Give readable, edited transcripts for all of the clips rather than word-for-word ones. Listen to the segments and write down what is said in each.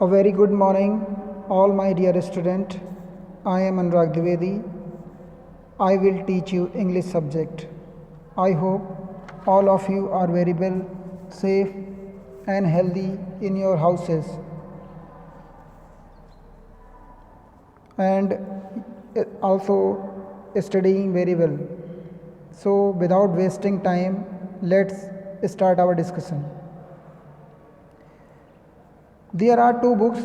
A very good morning, all my dear student. I am Anurag Dwivedi. I will teach you English subject. I hope all of you are very well, safe and healthy in your houses and also studying very well. So without wasting time, let's start our discussion. There are two books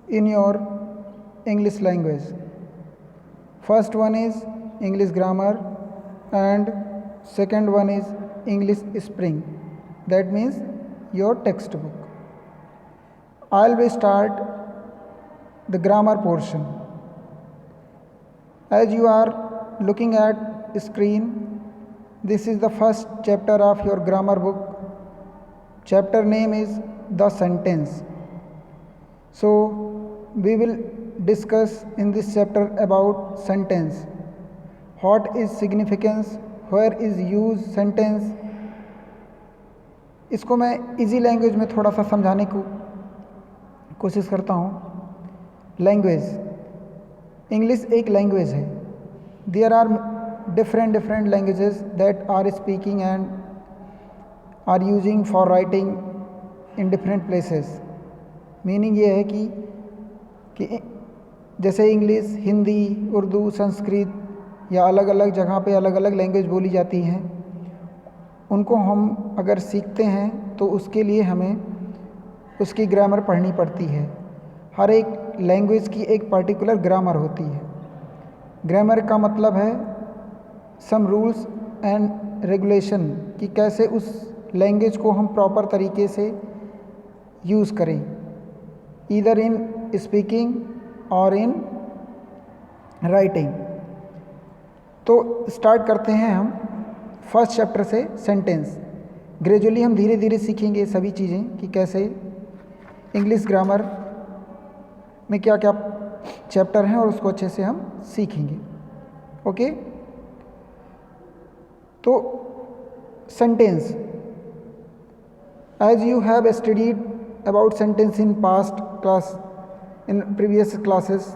in your English language. First one is English grammar and second one is English spring. That means your textbook. I will start the grammar portion. As you are looking at screen, this is the first chapter of your grammar book. Chapter name is the sentence. So we will discuss in this chapter about sentence. What is significance? Where is use sentence? इसको मैं easy language में थोड़ा सा समझाने को कोशिश करता हूँ। लैंग्वेज, इंग्लिश एक लैंग्वेज है. There are different languages that are speaking and are using for writing in different places. Meaning ये है कि जैसे इंग्लिश, हिंदी, उर्दू, संस्कृत या अलग अलग जगह पे अलग अलग लैंग्वेज बोली जाती हैं, उनको हम अगर सीखते हैं तो उसके लिए हमें उसकी ग्रामर पढ़नी पड़ती है. हर एक लैंग्वेज की एक पर्टिकुलर ग्रामर होती है. ग्रामर का मतलब है सम रूल्स एंड रेगुलेशन, कि कैसे उस लैंग्वेज को हम प्रॉपर तरीके से यूज़ करें, ईदर इन स्पीकिंग और इन राइटिंग. तो स्टार्ट करते हैं हम फर्स्ट चैप्टर से, सेंटेंस. ग्रेजुअली हम धीरे धीरे सीखेंगे सभी चीज़ें कि कैसे इंग्लिश ग्रामर में क्या क्या चैप्टर हैं और उसको अच्छे से हम सीखेंगे. ओके. तो sentence, as you have studied about sentence in past class, in previous classes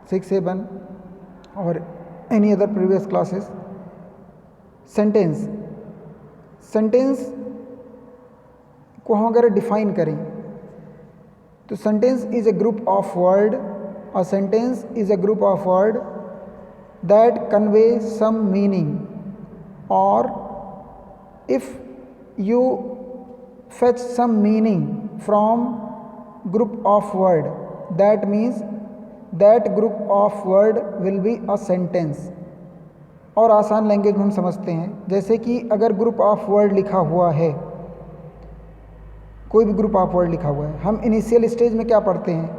6, 7 or any other previous classes, sentence को हम अगर डिफाइन करें तो sentence is a group of word. A sentence is a group of word that convey some meaning, or if you fetch some meaning from group of word, that means that group of word will be a sentence. और आसान language में हम समझते हैं, जैसे कि अगर group of word लिखा हुआ है, कोई भी ग्रुप ऑफ वर्ड लिखा हुआ है, हम इनिशियल स्टेज में क्या पढ़ते हैं?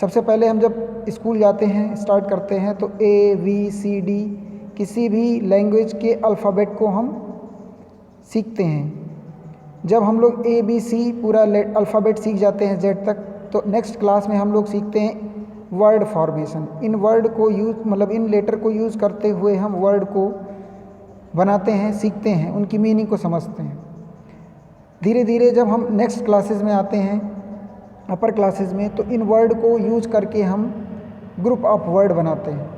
सबसे पहले हम जब स्कूल जाते हैं, स्टार्ट करते हैं, तो ABCD किसी भी लैंग्वेज के अल्फ़ाबेट को हम सीखते हैं. जब हम लोग ABC पूरा अल्फ़ाबेट सीख जाते हैं Z तक, तो नेक्स्ट क्लास में हम लोग सीखते हैं वर्ड फॉर्मेशन. इन वर्ड को मतलब इन लेटर को यूज़ करते हुए हम वर्ड को बनाते हैं, सीखते हैं, उनकी मीनिंग को समझते हैं. धीरे धीरे जब हम नेक्स्ट क्लासेस में आते हैं, अपर क्लासेस में, तो इन वर्ड को यूज़ करके हम ग्रुप ऑफ वर्ड बनाते हैं.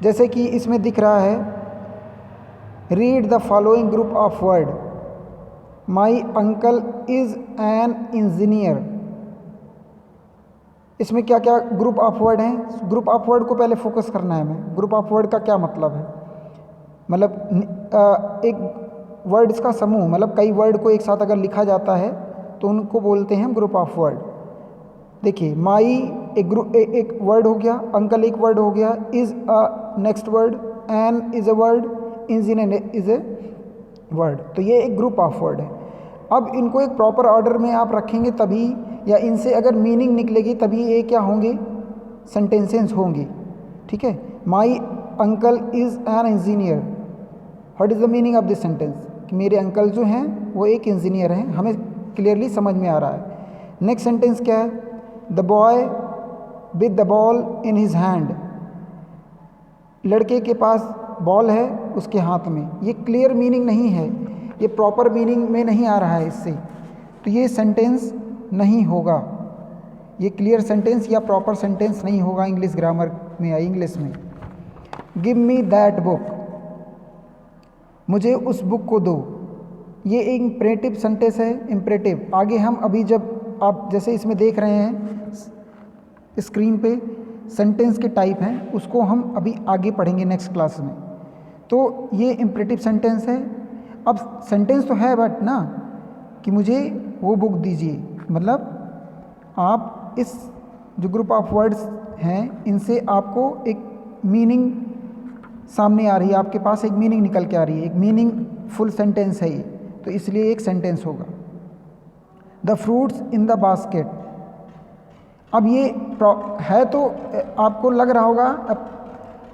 जैसे कि इसमें दिख रहा है, read the following group of word. My uncle is an engineer. इसमें क्या क्या ग्रुप ऑफ वर्ड हैं? ग्रुप ऑफ वर्ड को पहले फोकस करना है हमें. ग्रुप ऑफ वर्ड का क्या मतलब है? मतलब एक वर्ड्स का समूह, मतलब कई वर्ड को एक साथ अगर लिखा जाता है तो उनको बोलते हैं ग्रुप ऑफ वर्ड. देखिए, माई एक वर्ड हो गया, अंकल एक वर्ड हो गया, is a next word, an is a word, engineer is a word. तो ये एक ग्रुप ऑफ वर्ड है. अब इनको एक प्रॉपर ऑर्डर में आप रखेंगे तभी, या इनसे अगर मीनिंग निकलेगी तभी ये क्या होंगे? सेंटेंसेस होंगी. ठीक है. My uncle is an engineer. What is the meaning of this sentence? कि मेरे अंकल जो हैं वो एक इंजीनियर हैं. हमें क्लियरली समझ में आ रहा है. नेक्स्ट सेंटेंस क्या है? The boy with the ball in his hand. लड़के के पास बॉल है उसके हाथ में. ये क्लियर मीनिंग नहीं है, ये प्रॉपर मीनिंग में नहीं आ रहा है इससे. तो ये सेंटेंस नहीं होगा, ये क्लियर सेंटेंस या प्रॉपर सेंटेंस नहीं होगा इंग्लिश ग्रामर में या इंग्लिश में। गिव मी दैट बुक, मुझे उस बुक को दो, ये एक इम्परेटिव सेंटेंस है। इम्परेटिव आगे हम अभी जब आप जैसे इसमें देख रहे हैं स्क्रीन पे सेंटेंस के टाइप हैं, उसको हम अभी आगे पढ़ेंगे नेक्स्ट क्लास में। तो ये इम्परेटिव सेंटेंस है। अब सेंटेंस तो है बट ना कि मुझे वो बुक दीजिए, मतलब आप इस जो ग्रुप ऑफ वर्ड्स हैं इनसे आपको एक मीनिंग सामने आ रही है, आपके पास एक मीनिंग निकल के आ रही है, एक मीनिंगफुल सेंटेंस है ये, तो इसलिए एक सेंटेंस होगा। The fruits in the basket, अब ये है तो आपको लग रहा होगा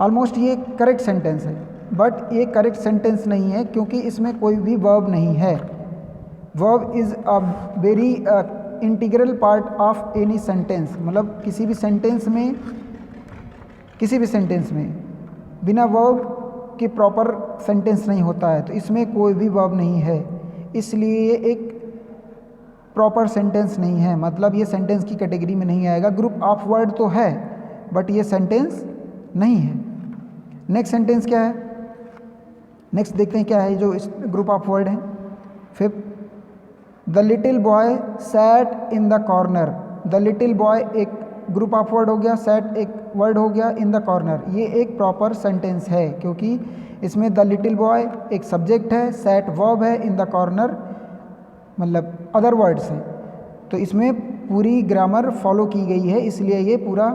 ऑलमोस्ट ये करेक्ट सेंटेंस है, बट ये करेक्ट सेंटेंस नहीं है क्योंकि इसमें कोई भी वर्ब नहीं है। Verb is a very integral part of any sentence, मतलब किसी भी सेंटेंस में बिना वर्ब के प्रॉपर सेंटेंस नहीं होता है, तो इसमें कोई भी वर्ब नहीं है, इसलिए ये एक प्रॉपर सेंटेंस नहीं है, मतलब ये सेंटेंस की कैटेगरी में नहीं आएगा। ग्रुप ऑफ वर्ड तो है बट ये सेंटेंस नहीं है। नेक्स्ट सेंटेंस क्या है, नेक्स्ट देखते हैं क्या है जो इस ग्रुप ऑफ वर्ड है। Fifth, the little boy sat in the corner, the little boy एक ग्रुप ऑफ वर्ड हो गया, सैट एक वर्ड हो गया, इन द कॉर्नर ये एक प्रॉपर सेंटेंस है क्योंकि इसमें द लिटिल बॉय एक सब्जेक्ट है, सैट वर्ब है, इन द कॉर्नर मतलब अदर वर्ड्स हैं, तो इसमें पूरी ग्रामर फॉलो की गई है, इसलिए ये पूरा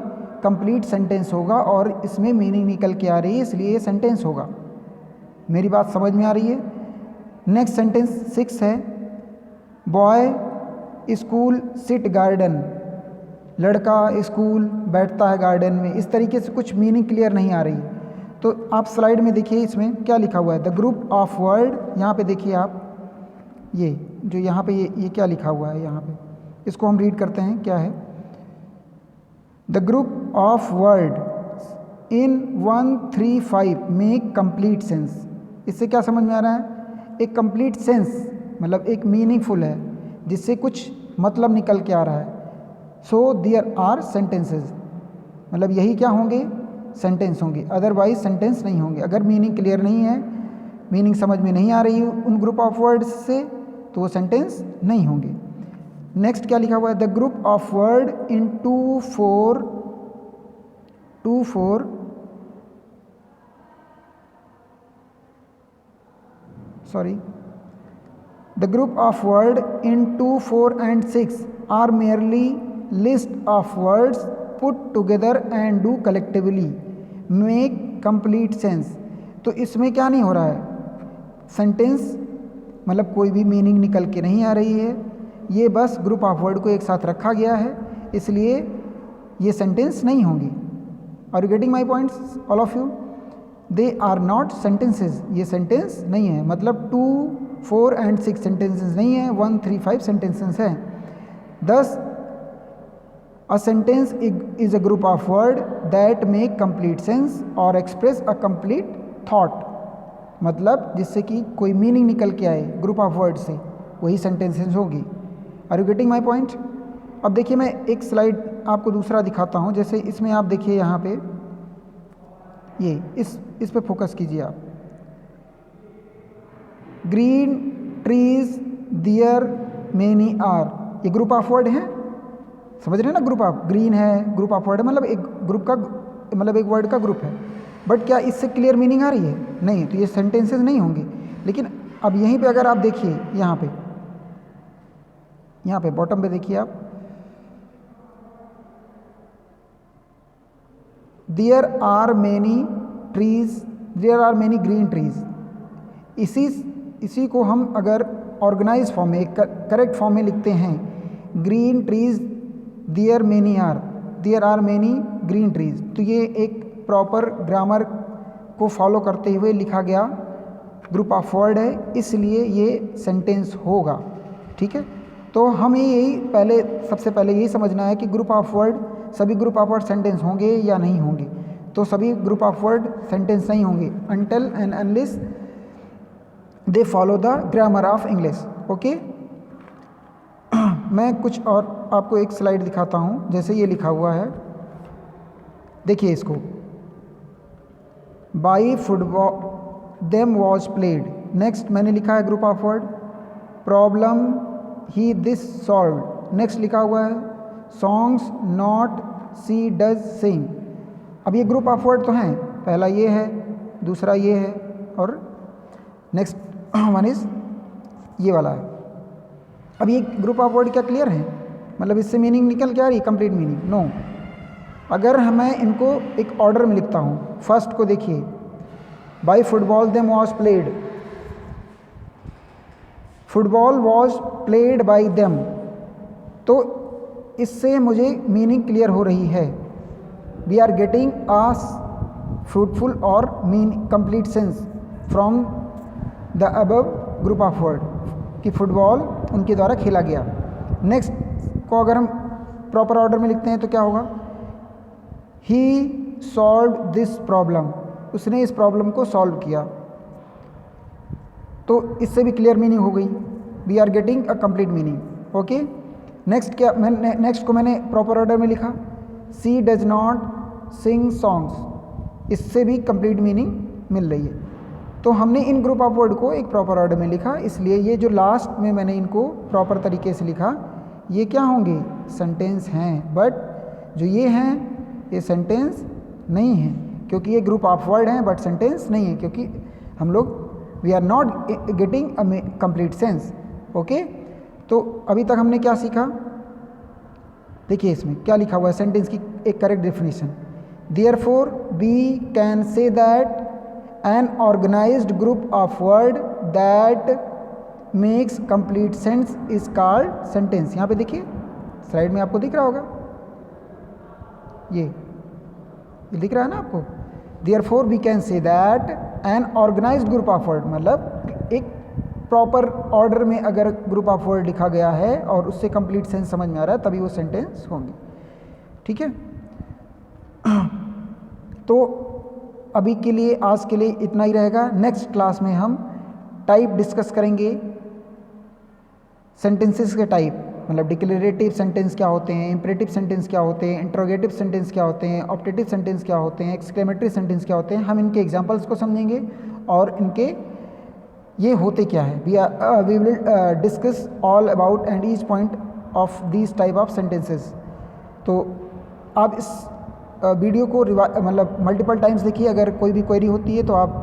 कंप्लीट सेंटेंस होगा और इसमें मीनिंग निकल के आ रही है, इसलिए ये सेंटेंस होगा। मेरी बात समझ में आ रही है। नेक्स्ट सेंटेंस 6 है, बॉय स्कूल सिट गार्डन, लड़का स्कूल बैठता है गार्डन में, इस तरीके से कुछ मीनिंग क्लियर नहीं आ रही। तो आप स्लाइड में देखिए इसमें क्या लिखा हुआ है, द ग्रुप ऑफ वर्ड, यहाँ पे देखिए आप ये जो यहाँ पे ये क्या लिखा हुआ है यहाँ पे, इसको हम रीड करते हैं क्या है। The group of word in 1, 3, 5 make complete sense, इससे क्या समझ में आ रहा है, एक कंप्लीट सेंस मतलब एक मीनिंगफुल है जिससे कुछ मतलब निकल के आ रहा है। सो देयर आर सेंटेंसेस, मतलब यही क्या होंगे, सेंटेंस होंगे, अदरवाइज सेंटेंस नहीं होंगे। अगर मीनिंग क्लियर नहीं है, मीनिंग समझ में नहीं आ रही उन ग्रुप ऑफ वर्ड्स से, तो वो सेंटेंस नहीं होंगे। नेक्स्ट क्या लिखा हुआ है, the group of word in 2, 4 sorry, the group of word in 2, 4 and 6 are merely list of words put together and do collectively make complete sense। तो इसमें क्या नहीं हो रहा है, सेंटेंस मतलब कोई भी मीनिंग निकल के नहीं आ रही है, ये बस ग्रुप ऑफ वर्ड को एक साथ रखा गया है, इसलिए ये सेंटेंस नहीं होंगी। Are you getting my points all of you? They are not sentences, ये सेंटेंस नहीं है, मतलब 2, 4 and 6 सेंटेंसेस नहीं है, 1, 3, 5 सेंटेंसेस हैं। Thus a sentence is a group of words that make complete sense or express a complete thought, मतलब जिससे कि कोई मीनिंग निकल के आए ग्रुप ऑफ वर्ड से, वही सेंटेंसेस होगी। Are you getting my point? अब देखिए मैं एक स्लाइड आपको दूसरा दिखाता हूँ, जैसे इसमें आप देखिए यहाँ पे ये इस पे फोकस कीजिए आप। Green trees there many are, ये ग्रुप ऑफ वर्ड है, समझ रहे हैं ना, ग्रुप ऑफ ग्रीन है, ग्रुप ऑफ वर्ड है, मतलब एक ग्रुप का मतलब एक वर्ड का ग्रुप है, बट क्या इससे क्लियर मीनिंग आ रही है? नहीं, तो ये सेंटेंसेस नहीं होंगे। लेकिन अब यहीं पे अगर आप देखिए यहाँ पे बॉटम पे देखिए आप, there are many trees, there are many green trees, इसी को हम अगर ऑर्गेनाइज फॉर्म में, करेक्ट फॉर्म में लिखते हैं, green trees there many are, there are many green trees, तो ये एक प्रॉपर ग्रामर को फॉलो करते हुए लिखा गया ग्रुप ऑफ वर्ड है, इसलिए ये सेंटेंस होगा। ठीक है, तो हमें यही सबसे पहले यही समझना है कि ग्रुप ऑफ वर्ड, सभी ग्रुप ऑफ वर्ड सेंटेंस होंगे या नहीं होंगे। तो सभी ग्रुप ऑफ वर्ड सेंटेंस नहीं होंगे until and unless they follow the grammar of English. Okay. मैं कुछ और आपको एक स्लाइड दिखाता हूँ। जैसे ये लिखा हुआ है, देखिए इसको, by football them was played. Next मैंने लिखा है group of word, problem he this solve. Next लिखा हुआ है सॉन्ग्स नॉट सी डज सिंग। अब ये ग्रुप ऑफ वर्ड तो हैं, पहला ये है, दूसरा ये है, और नेक्स्ट वन इज ये वाला है। अब ये ग्रुप ऑफ वर्ड क्या क्लियर है? मतलब इससे मीनिंग निकल के आ रही है, कंप्लीट मीनिंग? नो। अगर मैं इनको एक ऑर्डर में लिखता हूँ, फर्स्ट को देखिए, by football them was played, football was played by them, तो इससे मुझे मीनिंग क्लियर हो रही है। We are getting a fruitful और mean complete sense from the above group of word कि फुटबॉल उनके द्वारा खेला गया। नेक्स्ट को अगर हम प्रॉपर ऑर्डर में लिखते हैं तो क्या होगा? ही सॉल्व दिस प्रॉब्लम, उसने इस प्रॉब्लम को सॉल्व किया, तो इससे भी क्लियर मीनिंग हो गई। We are getting a complete meaning. Okay, next क्या, मैंने नेक्स्ट को मैंने प्रॉपर ऑर्डर में लिखा, she does not sing songs, इससे भी कंप्लीट मीनिंग मिल रही है। तो हमने इन ग्रुप ऑफ वर्ड को एक प्रॉपर ऑर्डर में लिखा, इसलिए ये जो लास्ट में मैंने इनको प्रॉपर तरीके से लिखा, ये क्या होंगे? सेंटेंस हैं। बट जो ये हैं ये सेंटेंस नहीं हैं, क्योंकि ये ग्रुप ऑफ वर्ड हैं बट सेंटेंस नहीं है, क्योंकि हम लोग we are not getting a complete sense. Okay, तो अभी तक हमने क्या सीखा? देखिए इसमें क्या लिखा हुआ है, सेंटेंस की एक correct definition. Therefore we can say that an organized group of word that makes complete sense is called sentence। यहाँ पे देखिए स्लाइड में आपको दिख रहा होगा, ये दिख रहा है ना आपको। therefore we can say that an organized group of word, मतलब एक प्रॉपर ऑर्डर में अगर ग्रुप ऑफ वर्ड लिखा गया है और उससे कंप्लीट सेंस समझ में आ रहा है, तभी वो सेंटेंस होंगे। ठीक है, तो अभी के लिए, आज के लिए इतना ही रहेगा। नेक्स्ट क्लास में हम टाइप डिस्कस करेंगे, सेंटेंसेस के टाइप, मतलब डिक्लेरेटिव सेंटेंस क्या होते हैं, इंपरेटिव सेंटेंस क्या होते हैं, इंट्रोगेटिव सेंटेंस क्या होते हैं, ऑप्टेटिव सेंटेंस क्या होते हैं, एक्सक्लेमेटरी सेंटेंस क्या होते हैं। हम इनके एग्जांपल्स को समझेंगे और इनके ये होते क्या है। We will discuss all about and each point of these type of sentences. तो आप इस वीडियो को मतलब मल्टीपल टाइम्स देखिए। अगर कोई भी क्वेरी होती है तो आप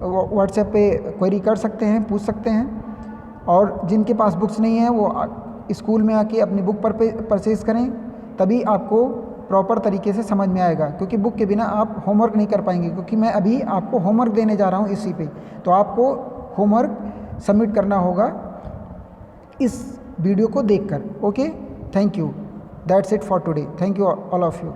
व्हाट्सएप पे क्वेरी कर सकते हैं, पूछ सकते हैं। और जिनके पास बुक्स नहीं है वो स्कूल में आके अपनी बुक पर परचेज़ करें, तभी आपको प्रॉपर तरीके से समझ में आएगा, क्योंकि बुक के बिना आप होमवर्क नहीं कर पाएंगे। क्योंकि मैं अभी आपको होमवर्क देने जा रहा हूँ इसी पे, तो आपको होमवर्क सबमिट करना होगा इस वीडियो को देखकर। Okay, thank you, that's it for today. Thank you all of you.